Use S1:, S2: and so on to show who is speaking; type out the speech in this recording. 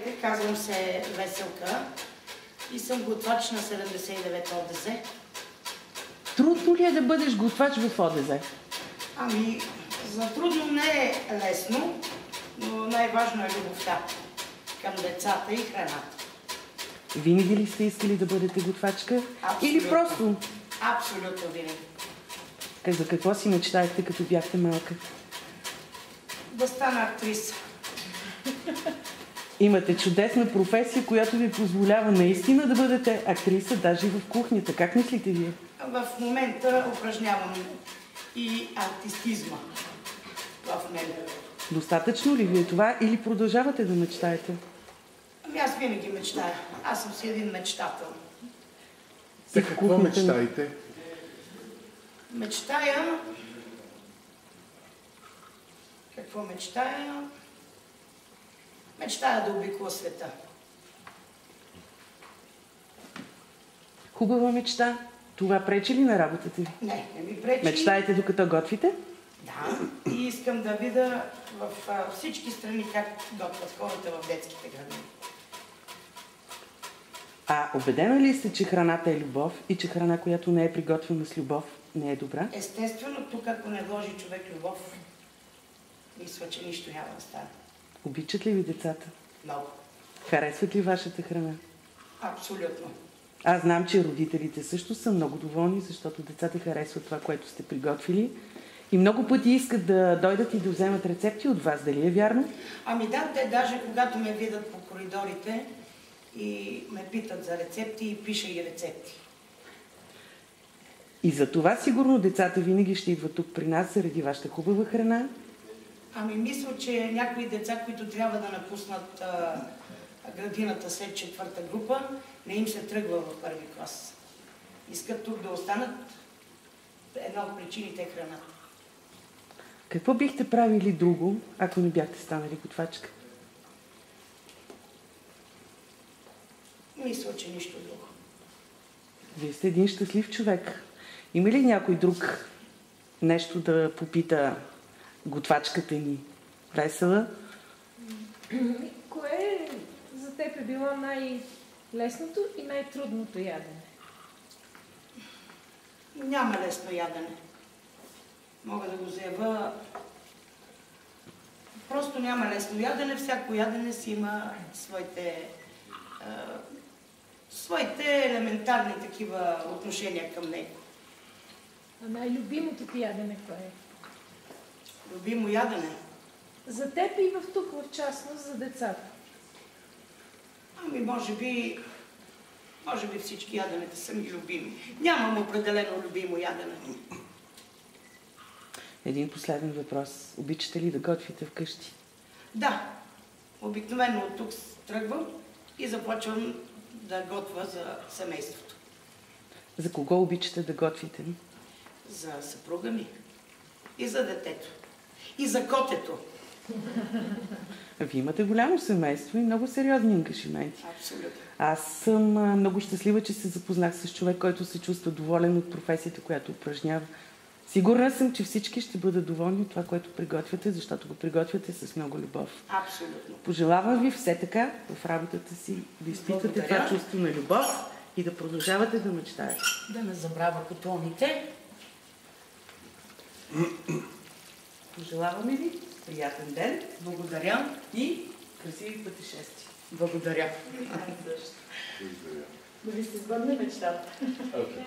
S1: Здравейте, казвам се Веселка и съм готвач на 79 ОДЗ.
S2: Трудно ли е да бъдеш готвач в ОДЗ?
S1: Ами, за трудно не е лесно, но най-важно е любовта към децата и храната.
S2: Винаги ли сте искали да бъдете готвачка?
S1: Абсолютно.
S2: Или просто?
S1: Абсолютно винаги.
S2: За какво си мечтаехте, като бяхте малка?
S1: Да стана актриса.
S2: Имате чудесна професия, която ви позволява наистина да бъдете актриса, даже и в кухнята. Как мислите вие?
S1: В момента упражнявам и артистизма в мен.
S2: Достатъчно ли ви е това или продължавате да мечтаете?
S1: Ами аз винаги мечтая. Аз съм си един мечтател.
S3: За какво мечтаете?
S1: Мечтая... Какво мечтая? Мечтая да обиколя света.
S2: Хубава мечта. Това пречи ли на работата ви?
S1: Не ми пречи.
S2: Мечтаете докато готвите?
S1: Да. И искам да видя в всички страни как готвят хората в детските градини.
S2: А убедена ли сте, че храната е любов и че храна, която не е приготвена с любов, не е добра?
S1: Естествено, тук ако не вложи човек любов, мисля, че нищо няма да стане.
S2: Обичат ли ви децата?
S1: Много.
S2: Харесват ли вашата храна?
S1: Абсолютно.
S2: Аз знам, че родителите също са много доволни, защото децата харесват това, което сте приготвили. И много пъти искат да дойдат и да вземат рецепти от вас. Дали е вярно?
S1: Ами да, те даже когато ме видят по коридорите и ме питат за рецепти и пиша и рецепти.
S2: И за това сигурно децата винаги ще идват тук при нас заради вашата хубава храна.
S1: Ами мисля, че някои деца, които трябва да напуснат градината след четвърта група, не им се тръгва в първи клас. Искат тук да останат. Една от причините е храната.
S2: Какво бихте правили друго, ако не бяхте станали готвачка?
S1: Мисля, че нищо друго.
S2: Вие сте един щастлив човек. Има ли някой друг нещо да попита готвачката ни? Весела?
S4: Кое за теб е било най-лесното и най-трудното ядене?
S1: Няма лесно ядене. Мога да го заявя. Просто няма лесно ядене. Всяко ядене си има своите елементарни такива отношения към него.
S4: А най-любимото ти ядене кое е?
S1: Любимо ядене?
S4: За теб и тук в частност за децата.
S1: Ами може би всички яденета са ми любими. Нямам определено любимо ядене.
S2: Един последен въпрос. Обичате ли да готвите вкъщи?
S1: Да. Обикновено от тук тръгвам и започвам да готвя за семейството.
S2: За кого обичате да готвите?
S1: За съпруга ми. И за детето. И за котето.
S2: Вие имате голямо семейство и много сериозни ангажименти.
S1: Абсолютно.
S2: Аз съм много щастлива, че се запознах с човек, който се чувства доволен от професията, която упражнява. Сигурна съм, че всички ще бъдат доволни от това, което приготвяте, защото го приготвяте с много любов.
S1: Абсолютно.
S2: Пожелавам ви все така в работата си да изпитвате това чувство на любов и да продължавате да мечтаете.
S1: Да не забравя котлоните.
S2: Пожелаваме ви приятен ден.
S1: Благодаря.
S2: И красиви пътешествия.
S1: Благодаря.
S2: Да ви се сбъдне мечтата.
S3: Okay.